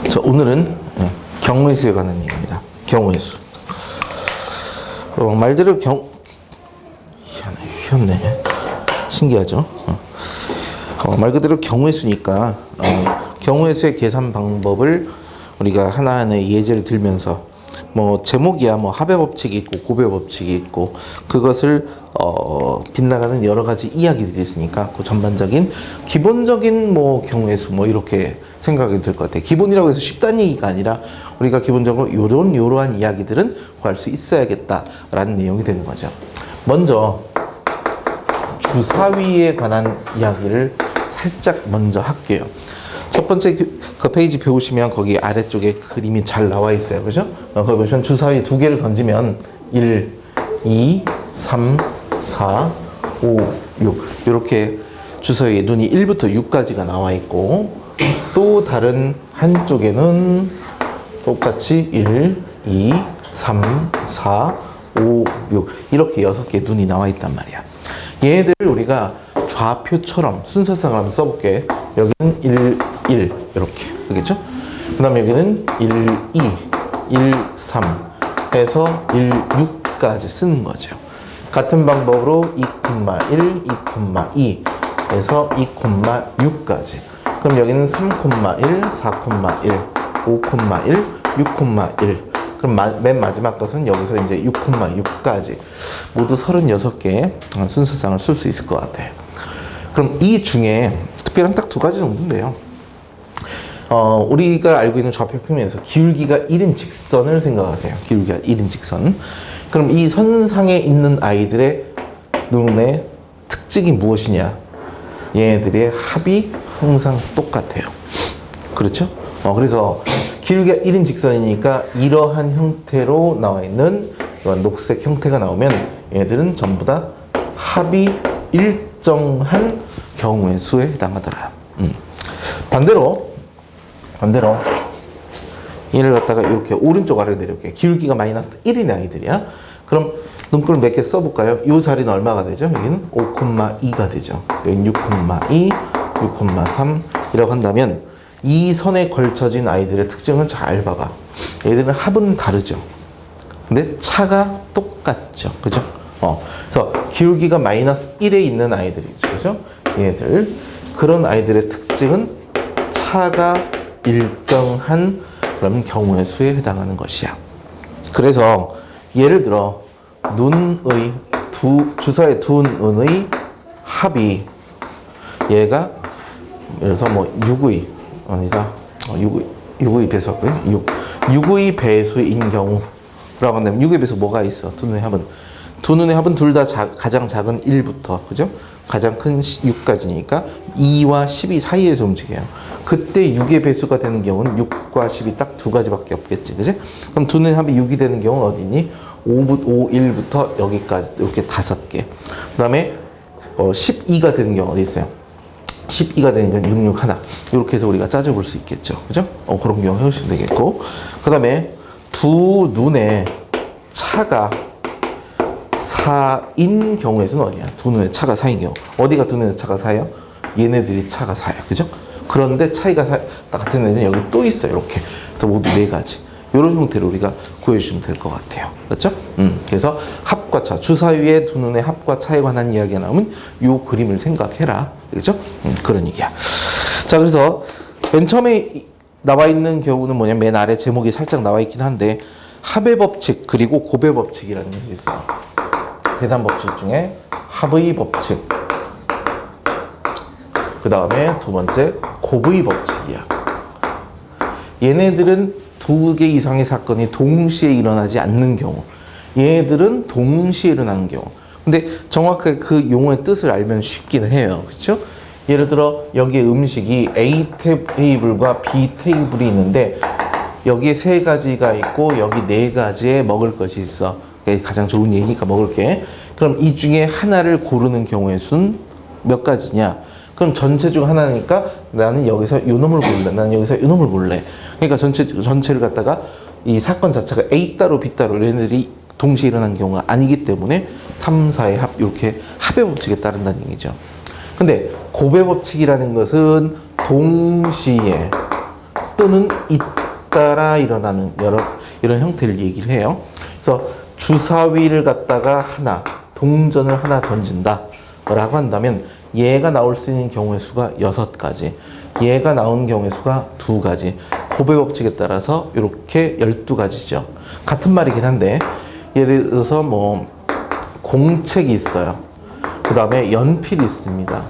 자, 오늘은 경우의 수에 관한 얘기입니다. 경우의 수. 말대로 희한네. 신기하죠? 말 그대로 경우의 수니까 경우의 수의 계산 방법을 우리가 하나하나의 예제를 들면서 뭐 제목이야 뭐 합의 법칙이 있고 고배 법칙이 있고 그것을 빗나가는 여러 가지 이야기들이 있으니까 그 전반적인 기본적인 뭐 경우의 수 뭐 이렇게 생각이 들 것 같아요. 기본이라고 해서 쉽다는 얘기가 아니라 우리가 기본적으로 요러한 이야기들은 구할 수 있어야겠다라는 내용이 되는 거죠. 먼저 주사위에 관한 이야기를 살짝 먼저 할게요. 첫 번째 그 페이지 배우시면 거기 아래쪽에 그림이 잘 나와 있어요. 그죠? 거기 보시면 주사위 두 개를 던지면 1, 2, 3, 4, 5, 6 이렇게 주사위에 눈이 1부터 6까지가 나와 있고 또 다른 한쪽에는 똑같이 1, 2, 3, 4, 5, 6 이렇게 6개의 눈이 나와 있단 말이야. 얘네들을 우리가 좌표처럼 순서상을 한번 써볼게. 여기는 1, 1 이렇게 그겠죠? 그 다음에 여기는 1, 2, 1, 3 해서 1, 6까지 쓰는 거죠. 같은 방법으로 2,1, 2,2 해서 2,6까지. 그럼 여기는 3,1, 4,1, 5,1, 6,1 그럼 맨 마지막 것은 여기서 이제 6,6까지 모두 36개의 순서상을 쓸 수 있을 것 같아요. 그럼 이 중에 특별한 딱 두 가지 정도인데요. 우리가 알고 있는 좌표 평면에서 기울기가 1인 직선을 생각하세요. 기울기가 1인 직선. 그럼 이 선상에 있는 아이들의 눈의 특징이 무엇이냐? 얘네들의 합이 항상 똑같아요. 그렇죠? 그래서 기울기가 1인 직선이니까 이러한 형태로 나와 있는 이런 녹색 형태가 나오면 얘네들은 전부 다 합이 일정한 경우의 수에 해당하더라. 반대로 얘를 갖다가 이렇게 오른쪽 아래로 내려올게요. 기울기가 마이너스 1인 아이들이야. 그럼 눈금을 몇 개 써볼까요? 이 자리는 얼마가 되죠? 여기는 5,2가 되죠. 여기는 6,2, 6,3 이라고 한다면 이 선에 걸쳐진 아이들의 특징을 잘 봐봐. 얘들은 합은 다르죠. 근데 차가 똑같죠. 그죠? 그래서 기울기가 마이너스 1에 있는 아이들이죠. 그죠? 얘들. 그런 아이들의 특징은 차가 일정한 그런 경우의 수에 해당하는 것이야. 그래서 예를 들어 눈의 주사의 두 눈의 합이 얘가 예를 들어서 뭐 6의 6의 배수였고요. 6의 배수인 경우라고 한다면 6의 배수 뭐가 있어? 두 눈의 합은 둘 다 가장 작은 1부터 그죠? 가장 큰 6까지니까 2와 12 사이에서 움직여요. 그때 6의 배수가 되는 경우는 6과 10이 딱 두 가지밖에 없겠지. 그지? 그럼 두 눈의 합이 6이 되는 경우는 어디 있니? 5, 1부터 여기까지 이렇게 5개. 그 다음에 12가 되는 경우 어디 있어요? 12가 되는 건 6, 6 하나. 이렇게 해서 우리가 짜져볼 수 있겠죠. 그죠? 그런 경우 해보시면 되겠고. 그 다음에 두 눈의 차가 4인 경우에서는 어디야? 두 눈의 차가 4인 경우. 어디가 두 눈의 차가 4예요? 얘네들이 차가 4예요. 그죠? 그런데 차이가 같은 애는 여기 또 있어요. 이렇게. 그래서 모두 4가지. 이런 형태로 우리가 구해주시면 될 것 같아요. 그렇죠? 그래서 합과 차. 주사위의 두 눈의 합과 차에 관한 이야기가 나오면 이 그림을 생각해라. 그렇죠? 그런 얘기야. 자, 그래서 맨 처음에 나와 있는 경우는 뭐냐면 맨 아래 제목이 살짝 나와 있긴 한데 합의 법칙 그리고 고배 법칙이라는 게 있어요. 계산 법칙 중에 합의 법칙. 그 다음에 두 번째 곱의 법칙이야. 얘네들은 두 개 이상의 사건이 동시에 일어나지 않는 경우. 얘네들은 동시에 일어나는 경우. 근데 정확하게 그 용어의 뜻을 알면 쉽기는 해요. 그렇죠? 예를 들어 여기에 음식이 A 테이블과 B 테이블이 있는데 여기에 3가지가 있고 여기 4가지에 먹을 것이 있어. 가장 좋은 얘기니까 먹을게. 그럼 이 중에 하나를 고르는 경우의 수는 몇 가지냐? 그럼 전체 중 하나니까 나는 여기서 이 놈을 고를래. 나는 여기서 이 놈을 고를래. 그러니까 전체를 갖다가 이 사건 자체가 A 따로 B 따로 얘네들이 동시에 일어난 경우가 아니기 때문에 3, 4의 합 이렇게 합의 법칙에 따른다는 얘기죠. 근데 곱의 법칙이라는 것은 동시에 또는 잇따라 일어나는 이런 형태를 얘기를 해요. 그래서 주사위를 갖다가 하나, 동전을 하나 던진다 라고 한다면 얘가 나올 수 있는 경우의 수가 6가지, 얘가 나오는 경우의 수가 2가지, 곱의 법칙에 따라서 이렇게 12가지죠. 같은 말이긴 한데, 예를 들어서 뭐 공책이 있어요. 그 다음에 연필이 있습니다.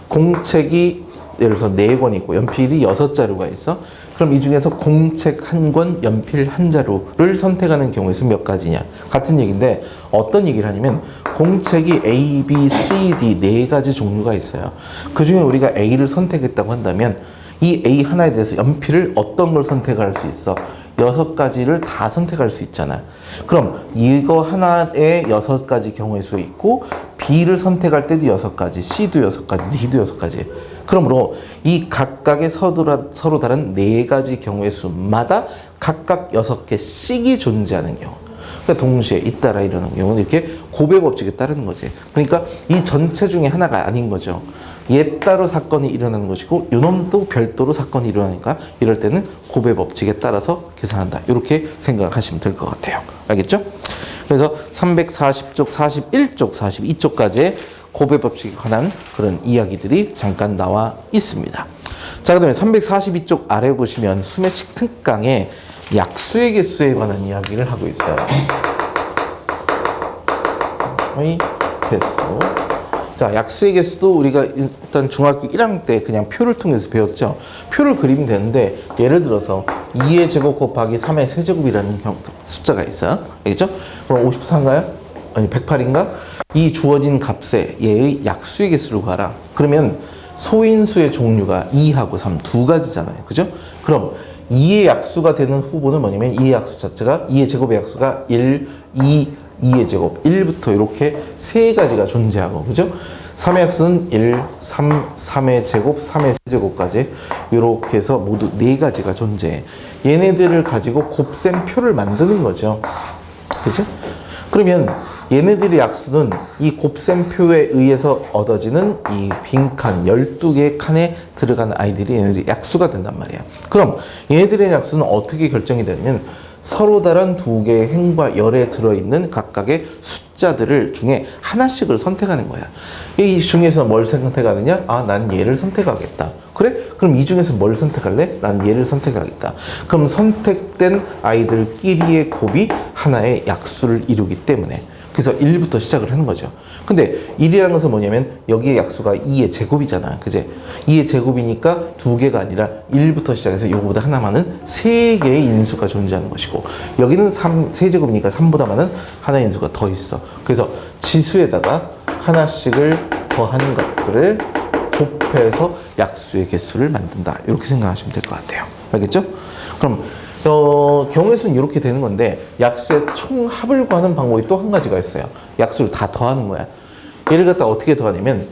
공책이 예를 들어서 4권 있고 연필이 6자루가 있어. 그럼 이 중에서 공책 1권, 연필 1자루를 선택하는 경우의 수 몇 가지냐? 같은 얘기인데 어떤 얘기를 하냐면 공책이 A, B, C, D 4가지 종류가 있어요. 그 중에 우리가 A를 선택했다고 한다면 이 A 하나에 대해서 연필을 어떤 걸 선택할 수 있어? 6가지를 다 선택할 수 있잖아. 그럼 이거 하나에 6가지 경우의 수가 있고 B를 선택할 때도 6가지, C도 6가지, D도 6가지. 그러므로 이 각각의 서로 다른 4가지 경우의 수마다 각각 6개씩이 존재하는 경우. 그러니까 동시에 잇따라 일어나는 경우는 이렇게 곱의 법칙에 따르는 거지. 그러니까 이 전체 중에 하나가 아닌 거죠. 얘 따로 사건이 일어나는 것이고 요놈도 별도로 사건이 일어나니까 이럴 때는 곱의 법칙에 따라서 계산한다. 이렇게 생각하시면 될 것 같아요. 알겠죠? 그래서 340쪽, 41쪽, 42쪽까지의 곱의 법칙에 관한 그런 이야기들이 잠깐 나와 있습니다. 자, 그 다음에 342쪽 아래 보시면 수매식 특강에 약수의 개수에 관한 이야기를 하고 있어요. 개수. 자, 약수의 개수도 우리가 일단 중학교 1학년 때 그냥 표를 통해서 배웠죠. 표를 그리면 되는데 예를 들어서 2의 제곱 곱하기 3의 세제곱이라는 숫자가 있어요. 알겠죠? 그럼 54인가요? 아니 108인가? 이 주어진 값에 얘의 약수의 개수를 구하라. 그러면 소인수의 종류가 2하고 3 2가지잖아요. 그죠? 그럼 2의 약수가 되는 후보는 뭐냐면 2의 약수 자체가 2의 제곱의 약수가 1, 2, 2의 제곱 1부터 이렇게 3가지가 존재하고, 그죠? 3의 약수는 1, 3, 3의 제곱, 3의 세제곱까지 이렇게 해서 모두 4가지가 존재해. 얘네들을 가지고 곱셈 표를 만드는 거죠. 그죠? 그러면 얘네들의 약수는 이 곱셈 표에 의해서 얻어지는 이 빈칸 12개의 칸에 들어가는 아이들이 얘네들의 약수가 된단 말이야. 그럼 얘네들의 약수는 어떻게 결정이 되냐면 서로 다른 2개의 행과 열에 들어있는 각각의 숫자들을 중에 하나씩을 선택하는 거야. 이 중에서 뭘 선택하느냐? 아, 난 얘를 선택하겠다. 그래? 그럼 이 중에서 뭘 선택할래? 난 얘를 선택하겠다. 그럼 선택된 아이들끼리의 곱이 하나의 약수를 이루기 때문에 그래서 1부터 시작을 하는 거죠. 근데 1이라는 것은 뭐냐면 여기에 약수가 2의 제곱이잖아. 그제? 2의 제곱이니까 2개가 아니라 1부터 시작해서 요거보다 하나 많은 3개의 인수가 존재하는 것이고 여기는 3제곱이니까 3보다 많은 하나의 인수가 더 있어. 그래서 지수에다가 하나씩을 더하는 것들을 곱해서 약수의 개수를 만든다. 이렇게 생각하시면 될 것 같아요. 알겠죠? 그럼 경우의 수는 이렇게 되는 건데 약수의 총합을 구하는 방법이 또 한 가지가 있어요. 약수를 다 더하는 거야. 얘를 갖다 어떻게 더하냐면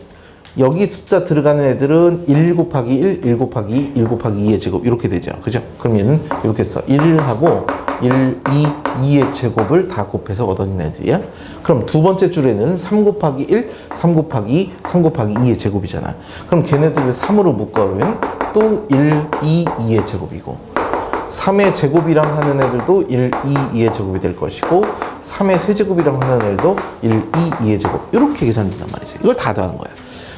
여기 숫자 들어가는 애들은 1 곱하기 1, 1 곱하기 2, 1 곱하기 2의 제곱 이렇게 되죠. 그죠? 그럼 얘는 이렇게 써. 1하고 1, 2, 2의 제곱을 다 곱해서 얻어낸 애들이야. 그럼 두 번째 줄에는 3 곱하기 1, 3 곱하기 2, 3 곱하기 2의 제곱이잖아. 그럼 걔네들을 3으로 묶어놓으면 또 1, 2, 2의 제곱이고 3의 제곱이랑 하는 애들도 1, 2, 2의 제곱이 될 것이고 3의 세제곱이랑 하는 애들도 1, 2, 2의 제곱 이렇게 계산된단 말이죠. 이걸 다 더하는 거야.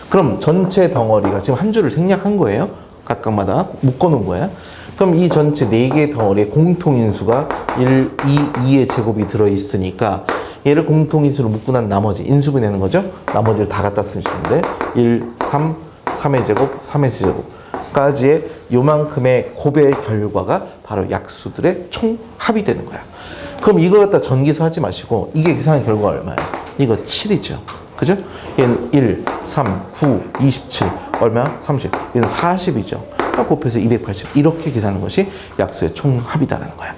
그럼 전체 덩어리가 지금 한 줄을 생략한 거예요. 각각마다 묶어놓은 거야. 그럼 이 전체 4개의 덩어리에 공통인수가 1, 2, 2의 제곱이 들어있으니까 얘를 공통인수로 묶고 난 나머지 인수분 내는 거죠. 나머지를 다 갖다 쓰시는데 1, 3, 3의 제곱, 3의 세제곱 까지의 요만큼의 곱의 결과가 바로 약수들의 총합이 되는 거야. 그럼 이걸 갖다 전기서 하지 마시고 이게 계산한 결과가 얼마야? 이거 7이죠. 그죠? 얘는 1, 3, 9, 27 얼마야? 30. 얘는 40이죠. 곱해서 280 이렇게 계산하는 것이 약수의 총합이다라는 거야.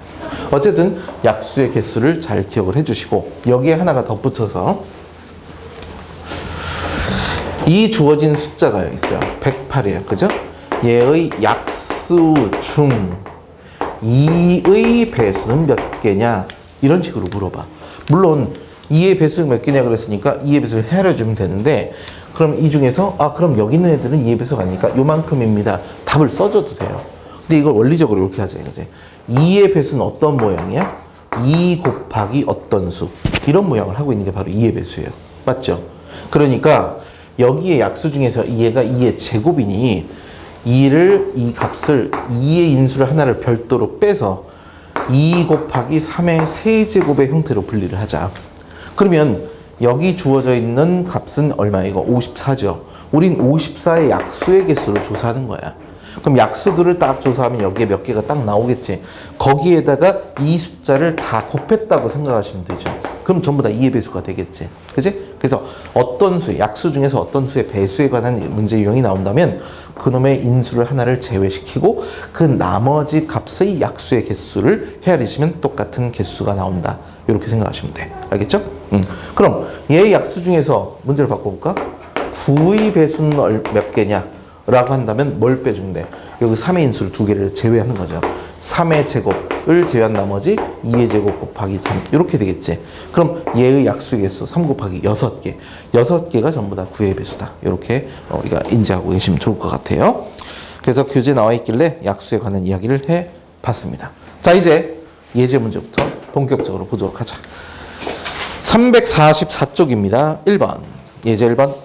어쨌든 약수의 개수를 잘 기억을 해주시고 여기에 하나가 덧붙여서 이 주어진 숫자가 있어요. 108이에요. 그죠? 얘의 약수 중 2의 배수는 몇 개냐? 이런 식으로 물어봐. 물론 2의 배수가 몇 개냐 그랬으니까 2의 배수를 헤아려주면 되는데 그럼 이 중에서 그럼 여기 있는 애들은 2의 배수가 아니니까 요만큼입니다. 답을 써줘도 돼요. 근데 이걸 원리적으로 이렇게 하자 이거지. 2의 배수는 어떤 모양이야? 2 곱하기 어떤 수. 이런 모양을 하고 있는 게 바로 2의 배수예요. 맞죠? 그러니까 여기에 약수 중에서 얘가 2의 제곱이니 이 값을 2의 인수를 하나를 별도로 빼서 2 곱하기 3의 세제곱의 형태로 분리를 하자. 그러면 여기 주어져 있는 값은 얼마야? 이거 54죠. 우린 54의 약수의 개수를 조사하는 거야. 그럼 약수들을 딱 조사하면 여기에 몇 개가 딱 나오겠지. 거기에다가 이 숫자를 다 곱했다고 생각하시면 되죠. 그럼 전부 다 2의 배수가 되겠지. 그지? 그래서 어떤 수, 약수 중에서 어떤 수의 배수에 관한 문제 유형이 나온다면 그놈의 인수를 하나를 제외시키고 그 나머지 값의 약수의 개수를 헤아리시면 똑같은 개수가 나온다. 이렇게 생각하시면 돼. 알겠죠? 그럼 얘의 약수 중에서 문제를 바꿔볼까? 9의 배수는 몇 개냐? 라고 한다면 뭘 빼주면 돼? 여기 3의 인수를 2개를 제외하는 거죠. 3의 제곱을 제외한 나머지 2의 제곱 곱하기 3 이렇게 되겠지. 그럼 얘의 약수 개수 3 곱하기 6개 6개가 전부 다 9의 배수다. 이렇게 우리가 인지하고 계시면 좋을 것 같아요. 그래서 교재에 나와 있길래 약수에 관한 이야기를 해봤습니다. 자, 이제 예제 문제부터 본격적으로 보도록 하자. 344쪽입니다. 1번 예제 1번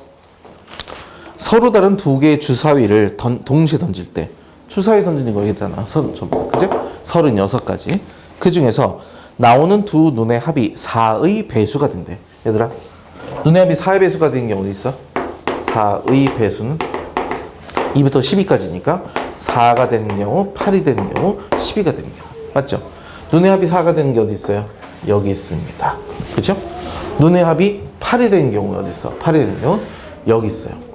서로 다른 두 개의 주사위를 동시에 던질 때 주사위 던지는 거 있잖아. 그죠? 36가지. 그 중에서 나오는 두 눈의 합이 4의 배수가 된대. 얘들아, 눈의 합이 4의 배수가 되는 게 어디 있어? 4의 배수는 2부터 12까지니까 4가 되는 경우, 8이 되는 경우, 12가 되는 경우. 맞죠? 눈의 합이 4가 되는 게 어디 있어요? 여기 있습니다. 그죠? 눈의 합이 8이 되는 경우 어디 있어? 8이 되는 경우 여기 있어요.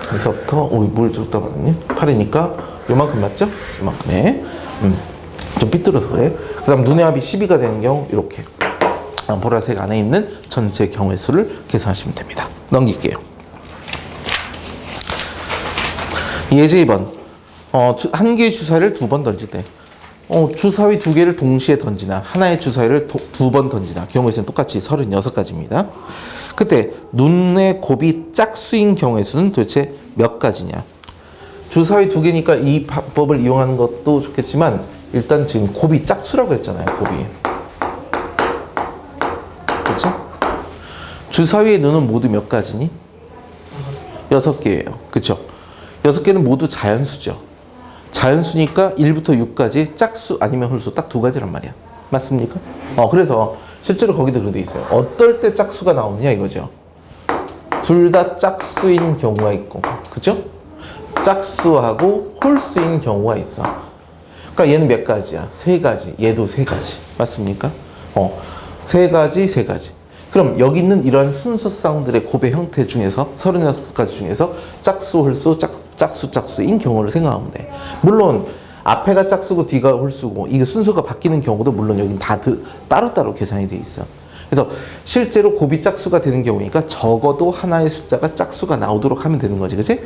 그래서부터 뭘 줬다 봤니? 8이니까 요만큼 맞죠? 요만큼에 좀 삐뚤어서 그래. 그 다음 눈의 합이 12가 되는 경우 이렇게 보라색 안에 있는 전체 경우의 수를 계산하시면 됩니다. 넘길게요. 예제 2번 한 개의 주사위를 2번 던질 때 주사위 2개를 동시에 던지나 하나의 주사위를 2번 던지나 경우의 수는 똑같이 36가지입니다. 그때 눈의 곱이 짝수인 경우의 수는 도대체 몇 가지냐? 주사위 2개니까 이 방법을 이용하는 것도 좋겠지만 일단 지금 곱이 짝수라고 했잖아요. 곱이. 그렇죠? 주사위의 눈은 모두 몇 가지니? 6개예요. 그렇죠? 6개는 모두 자연수죠. 자연수니까 1부터 6까지 짝수 아니면 홀수 딱 2가지란 말이야. 맞습니까? 그래서 실제로 거기도 그렇게 돼 있어요. 어떨 때 짝수가 나오느냐 이거죠. 둘 다 짝수인 경우가 있고, 그죠? 짝수하고 홀수인 경우가 있어. 그러니까 얘는 몇 가지야? 3가지. 얘도 3가지. 맞습니까? 3가지, 3가지. 그럼 여기 있는 이러한 순서쌍들의 곱의 형태 중에서 36가지 중에서 짝수, 홀수, 짝수인 경우를 생각하면 돼. 물론 앞에가 짝수고 뒤가 홀수고 이게 순서가 바뀌는 경우도 물론 여긴 다 따로따로 계산이 돼 있어. 그래서 실제로 곱이 짝수가 되는 경우니까 적어도 하나의 숫자가 짝수가 나오도록 하면 되는 거지, 그치?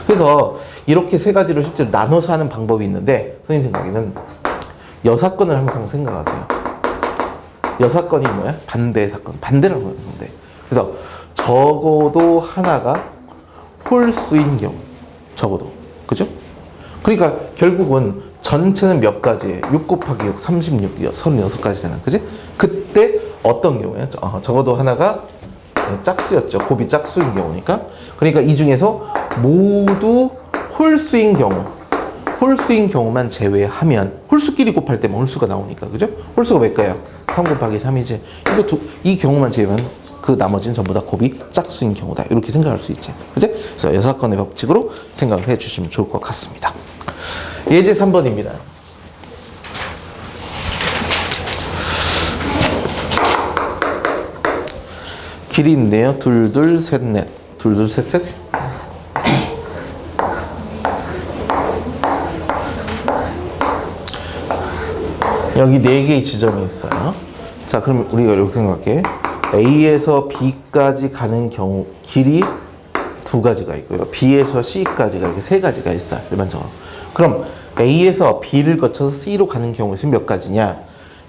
그래서 이렇게 3가지로 실제로 나눠서 하는 방법이 있는데 선생님 생각에는 여사건을 항상 생각하세요. 여사건이 뭐야? 반대 사건. 반대라고 하는데. 그래서 적어도 하나가 홀수인 경우. 적어도. 그죠? 그러니까 결국은 전체는 몇 가지예요? 6 곱하기 6, 36이요. 36가지잖아. 그지? 그때 어떤 경우예요? 적어도 하나가 짝수였죠. 곱이 짝수인 경우니까. 그러니까 이 중에서 모두 홀수인 경우. 홀수인 경우만 제외하면 홀수끼리 곱할 때만 홀수가 나오니까. 그죠? 홀수가 몇까요? 3 곱하기 3이지. 이 경우만 제외하면 그 나머지는 전부 다 곱이 짝수인 경우다. 이렇게 생각할 수 있지. 그죠? 그래서 여사건의 법칙으로 생각을 해 주시면 좋을 것 같습니다. 예제 3번입니다. 길이 있네요. 둘, 둘, 셋, 넷. 둘, 둘, 셋, 셋. 여기 4개의 지점이 있어요. 자, 그럼 우리가 이렇게 생각해. A에서 B까지 가는 경우 길이 2가지가 있고요. B에서 C까지가 이렇게 3가지가 있어요. 일반적으로. 그럼 A에서 B를 거쳐서 C로 가는 경우에는 몇 가지냐?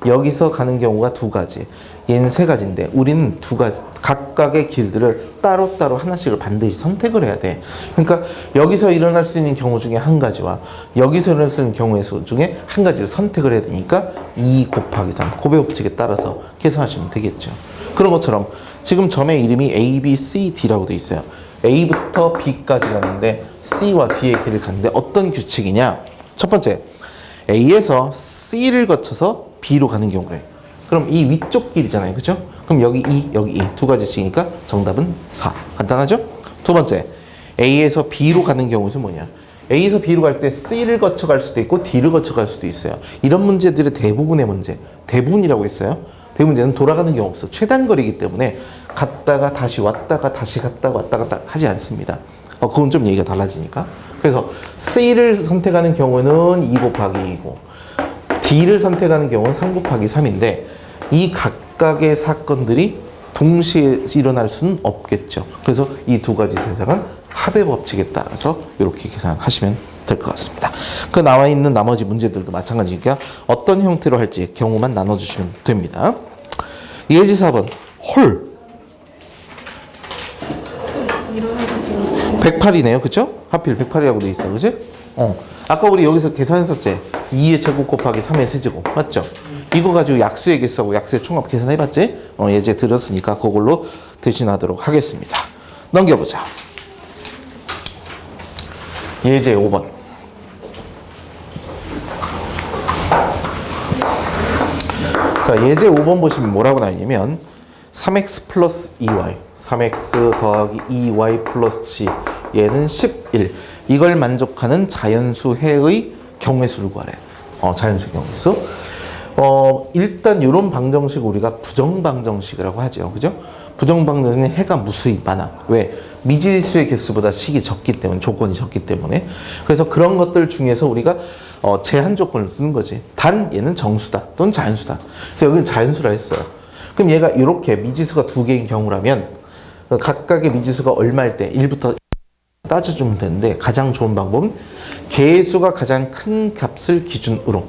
여기서 가는 경우가 두 가지. 얘는 세 가지인데 우리는 두 가지 각각의 길들을 따로따로 하나씩을 반드시 선택을 해야 돼. 그러니까 여기서 일어날 수 있는 경우 중에 한 가지와 여기서 일어날 수 있는 경우의 수 중에 한 가지를 선택을 해야 되니까 2 곱하기 3 곱의 법칙에 따라서 계산하시면 되겠죠. 그런 것처럼 지금 점의 이름이 A, B, C, D라고 돼 있어요. A부터 B까지 가는데 C와 D의 길을 가는데 어떤 규칙이냐? 첫 번째, A에서 C를 거쳐서 B로 가는 경우래. 그럼 이 위쪽 길이잖아요. 그죠? 그럼 여기 2, 여기 2. 두 가지씩이니까 정답은 4. 간단하죠? 두 번째, A에서 B로 가는 경우는 뭐냐? A에서 B로 갈 때 C를 거쳐 갈 수도 있고 D를 거쳐 갈 수도 있어요. 이런 문제들의 대부분의 문제, 대부분이라고 했어요. 대문제는 돌아가는 경우 없어. 최단거리이기 때문에 갔다가 다시 왔다가 다시 갔다가 왔다 갔다 하지 않습니다. 그건 좀 얘기가 달라지니까. 그래서 C를 선택하는 경우는 2 곱하기 2고 D를 선택하는 경우는 3 곱하기 3인데 이 각각의 사건들이 동시에 일어날 수는 없겠죠. 그래서 이 두 가지 세상은 합의 법칙에 따라서 이렇게 계산하시면 될 것 같습니다. 그 나와 있는 나머지 문제들도 마찬가지니까 어떤 형태로 할지 경우만 나눠주시면 됩니다. 예지 4번 헐 108이네요. 그쵸? 하필 108이라고 돼 있어. 그치? 아까 우리 여기서 계산했었지? 2의 제곱 곱하기 3의 세제곱. 맞죠? 이거 가지고 약수의 개수하고 약수의 총합 계산해봤지? 예제 들었으니까 그걸로 대신하도록 하겠습니다. 넘겨보자. 예제 5번. 자, 예제 5번 보시면 뭐라고 나오냐면 3x 플러스 2y 3x 더하기 2y 플러스 g 얘는 11 이걸 만족하는 자연수 해의 경우의 수를 구하래. 자연수 경우의 수. 일단 이런 방정식 우리가 부정방정식이라고 하죠. 그죠? 부정방정식은 해가 무수히 많아. 왜? 미지수의 개수보다 식이 적기 때문에, 조건이 적기 때문에. 그래서 그런 것들 중에서 우리가 제한 조건을 두는 거지. 단 얘는 정수다 또는 자연수다. 그래서 여기는 자연수라 했어요. 그럼 얘가 이렇게 미지수가 두 개인 경우라면 각각의 미지수가 얼마일 때 1부터 따져주면 되는데 가장 좋은 방법은 개수가 가장 큰 값을 기준으로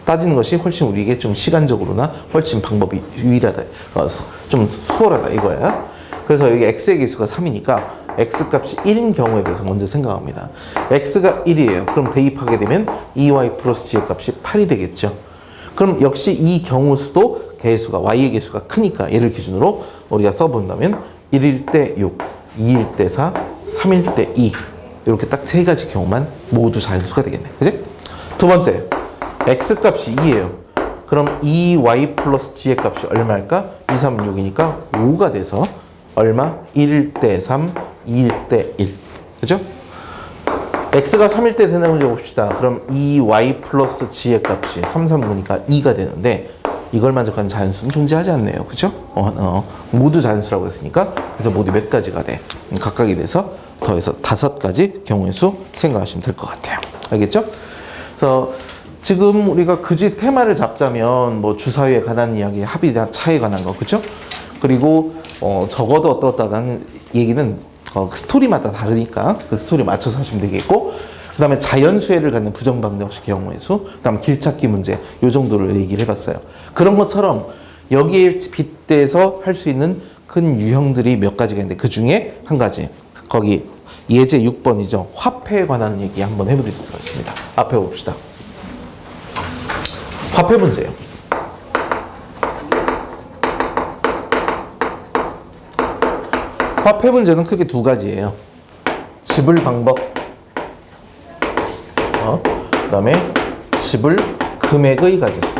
따지는 것이 훨씬 우리에게 좀 시간적으로나 훨씬 방법이 유일하다. 좀 수월하다 이거야. 그래서 여기 x의 개수가 3이니까 x값이 1인 경우에 대해서 먼저 생각합니다. x가 1이에요. 그럼 대입하게 되면 2y 플러스 g의 값이 8이 되겠죠. 그럼 역시 이 경우 수도 개수가 y의 개수가 크니까 얘를 기준으로 우리가 써본다면 1일 때 6, 2일 때 4, 3일 때 2 이렇게 딱 세 가지 경우만 모두 자연수가 되겠네. 그지? 두 번째, x값이 2예요. 그럼 2y 플러스 g의 값이 얼마일까? 2, 3, 6이니까 5가 돼서 얼마? 1일 때 3, 2일 때 1. 그죠? x가 3일 때 된다고 적읍시다. 그럼 2y 플러스 g의 값이 3, 3, 9니까 2가 되는데 이걸 만족하는 자연수는 존재하지 않네요. 그죠? 모두 자연수라고 했으니까 그래서 모두 몇 가지가 돼? 각각이 돼서 더해서 5가지 경우의 수 생각하시면 될 것 같아요. 알겠죠? 그래서 지금 우리가 굳이 테마를 잡자면 뭐 주사위에 관한 이야기, 합이나 차에 관한 거, 그죠? 그리고 적어도 어떻다는 얘기는 스토리마다 다르니까 그 스토리 맞춰서 하시면 되겠고, 그 다음에 자연수혜를 갖는 부정방정식 경우의 수, 그 다음에 길찾기 문제, 요 정도를 얘기를 해봤어요. 그런 것처럼 여기에 빗대서 할 수 있는 큰 유형들이 몇 가지가 있는데 그 중에 한 가지, 거기 예제 6번이죠. 화폐에 관한 얘기 한번 해보도록 하겠습니다. 앞에 봅시다. 화폐 문제예요. 화폐 문제는 크게 두 가지예요. 지불 방법, 그 다음에 지불 금액의 가지수.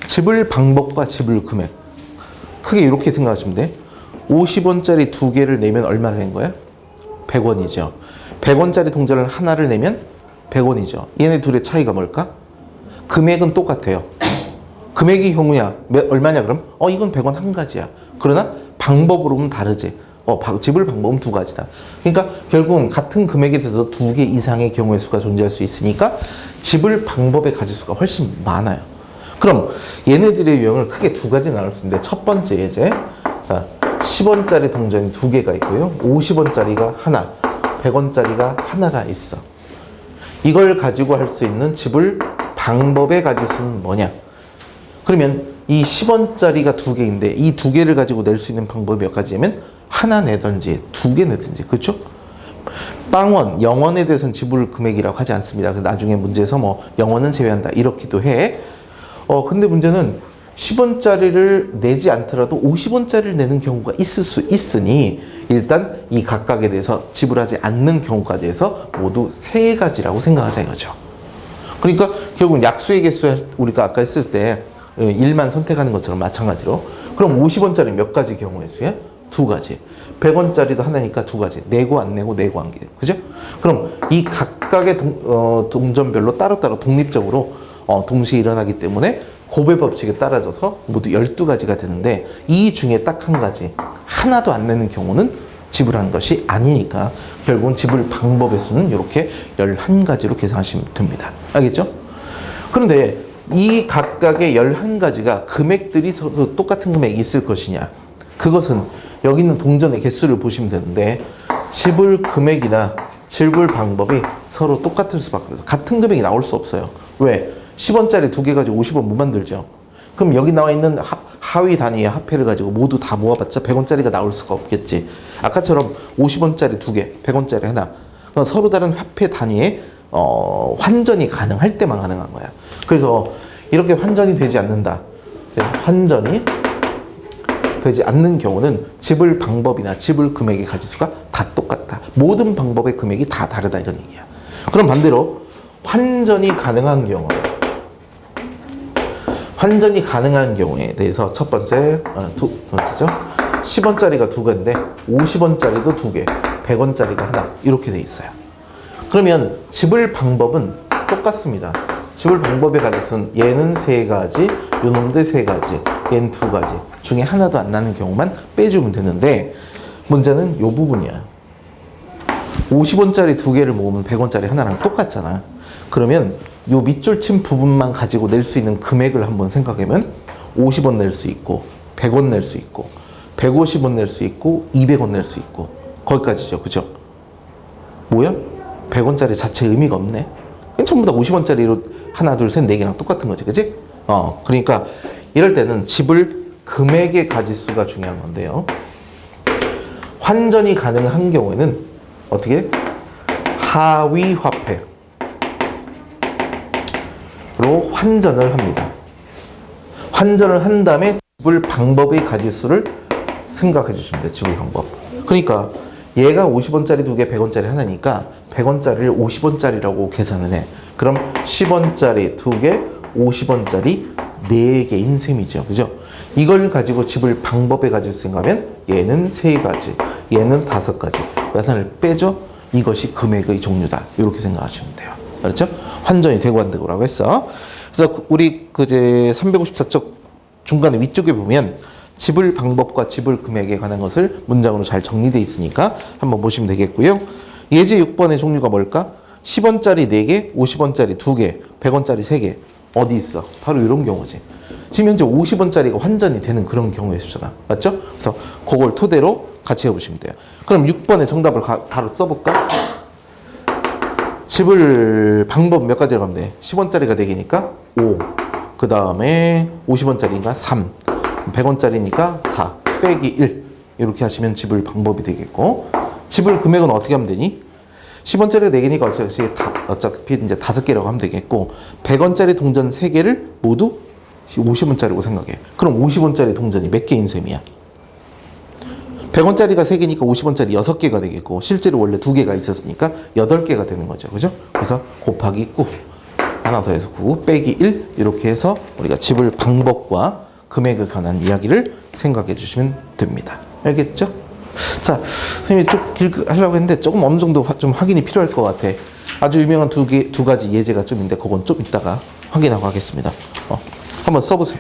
지불 방법과 지불 금액. 크게 이렇게 생각하시면 돼. 50원짜리 두 개를 내면 얼마를 낸 거야? 100원이죠. 100원짜리 동전을 하나를 내면 100원이죠. 얘네 둘의 차이가 뭘까? 금액은 똑같아요. 금액이 경우야. 얼마냐 그럼? 이건 100원 한 가지야. 그러나 방법으로 보면 다르지. 지불 방법은 두 가지다. 그러니까 결국은 같은 금액에 대해서 두 개 이상의 경우의 수가 존재할 수 있으니까 지불 방법의 가지수가 훨씬 많아요. 그럼 얘네들의 유형을 크게 두 가지 나눌 수 있는데 첫 번째 예제, 자, 10원짜리 동전이 두 개가 있고요. 50원짜리가 하나, 100원짜리가 하나가 있어. 이걸 가지고 할 수 있는 지불 방법의 가지수는 뭐냐? 그러면 이 10원짜리가 두 개인데 이 두 개를 가지고 낼 수 있는 방법이 몇 가지냐면 하나 내든지 두 개 내든지 그렇죠? 빵원, 0원에 대해서는 지불 금액이라고 하지 않습니다. 그래서 나중에 문제에서 뭐 0원은 제외한다 이렇게도 해. 근데 문제는 10원짜리를 내지 않더라도 50원짜리를 내는 경우가 있을 수 있으니 일단 이 각각에 대해서 지불하지 않는 경우까지 해서 모두 세 가지라고 생각하자 이거죠. 그러니까 결국 약수의 개수 우리가 아까 했을 때 1만 선택하는 것처럼 마찬가지로 그럼 50원짜리 몇 가지 경우의 수야? 두 가지. 100원짜리도 하나니까 두 가지. 내고 안 내고 내고 안 개. 그죠? 그럼 이 각각의 동전별로 따로따로 독립적으로 동시에 일어나기 때문에 고배 법칙에 따라져서 모두 12가지가 되는데 이 중에 딱 한 가지 하나도 안 내는 경우는 지불하는 것이 아니니까 결국은 지불 방법의 수는 이렇게 11가지로 계산하시면 됩니다. 알겠죠? 그런데 이 각각의 11가지가 금액들이 서로 똑같은 금액이 있을 것이냐 그것은 여기 있는 동전의 개수를 보시면 되는데 지불 금액이나 지불 방법이 서로 똑같을 수밖에 없어요. 같은 금액이 나올 수 없어요. 왜? 10원짜리 두 개 가지고 50원 못 만들죠. 그럼 여기 나와 있는 하위 단위의 화폐를 가지고 모두 다 모아봤자 100원짜리가 나올 수가 없겠지. 아까처럼 50원짜리 두 개, 100원짜리 하나. 서로 다른 화폐 단위의 환전이 가능할 때만 가능한 거야. 그래서 이렇게 환전이 되지 않는다. 환전이 되지 않는 경우는 지불 방법이나 지불 금액의 가지수가 다 똑같다. 모든 방법의 금액이 다 다르다 이런 얘기야. 그럼 반대로 환전이 가능한 경우에 대해서 첫 번째, 두 번째죠. 10원짜리가 두 개인데 50원짜리도 두 개, 100원짜리가 하나 이렇게 돼 있어요. 그러면 지불 방법은 똑같습니다. 지불 방법의 가지수는 얘는 세 가지, 요놈들 세 가지, 얘는 두 가지 중에 하나도 안 나는 경우만 빼주면 되는데 문제는 요 부분이야. 50원짜리 두 개를 모으면 100원짜리 하나랑 똑같잖아. 그러면 요 밑줄 친 부분만 가지고 낼 수 있는 금액을 한번 생각해보면 50원 낼 수 있고 100원 낼 수 있고 150원 낼 수 있고 200원 낼 수 있고 거기까지죠. 그죠? 뭐야? 100원짜리 자체 의미가 없네. 전부 다 50원짜리로 하나 둘 셋 네 개랑 똑같은 거지. 그치? 그러니까 이럴 때는 지불 금액의 가지수가 중요한 건데요. 환전이 가능한 경우에는 어떻게? 하위 화폐로 환전을 합니다. 환전을 한 다음에 지불 방법의 가지수를 생각해 주시면 돼요. 지불 방법. 그러니까 얘가 50원짜리 두 개, 100원짜리 하나니까 100원짜리를 50원짜리라고 계산을 해. 그럼 10원짜리 두 개, 50원짜리 네 개인 셈이죠. 그죠? 이걸 가지고 지불 방법의 가지수 생각하면 얘는 세 가지, 얘는 다섯 가지. 예산을 빼죠? 이것이 금액의 종류다. 이렇게 생각하시면 돼요. 그렇죠? 환전이 되고 안 되고라고 했어. 그래서 우리 그제 354쪽 중간에 위쪽에 보면 지불 방법과 지불 금액에 관한 것을 문장으로 잘 정리되어 있으니까 한번 보시면 되겠고요. 예제 6번의 종류가 뭘까? 10원짜리 4개, 50원짜리 2개, 100원짜리 3개. 어디 있어? 바로 이런 경우지. 지금 현재 50원짜리가 환전이 되는 그런 경우의 수잖아. 맞죠? 그래서 그걸 토대로 같이 해보시면 돼요. 그럼 6번의 정답을 바로 써볼까? 지불 방법 몇 가지를 가면 돼? 10원짜리가 4개니까 5. 그 다음에 50원짜리니까 3. 100원짜리니까 4. 빼기 1. 이렇게 하시면 지불 방법이 되겠고. 지불 금액은 어떻게 하면 되니? 10원짜리가 4개니까 어차피 이제 5개라고 하면 되겠고, 100원짜리 동전 3개를 모두 50원짜리라고 생각해. 그럼 50원짜리 동전이 몇 개인 셈이야? 100원짜리가 3개니까 50원짜리 6개가 되겠고, 실제로 원래 2개가 있었으니까 8개가 되는 거죠. 그죠? 그래서 곱하기 9. 하나 더해서 9, 빼기 1. 이렇게 해서 우리가 지불 방법과 금액에 관한 이야기를 생각해 주시면 됩니다. 알겠죠? 자, 선생님이 쭉 하려고 했는데 조금 어느 정도 좀 확인이 필요할 것 같아. 아주 유명한 두 가지 예제가 좀 있는데 그건 좀 이따가 확인하고 하겠습니다. 한번 써보세요.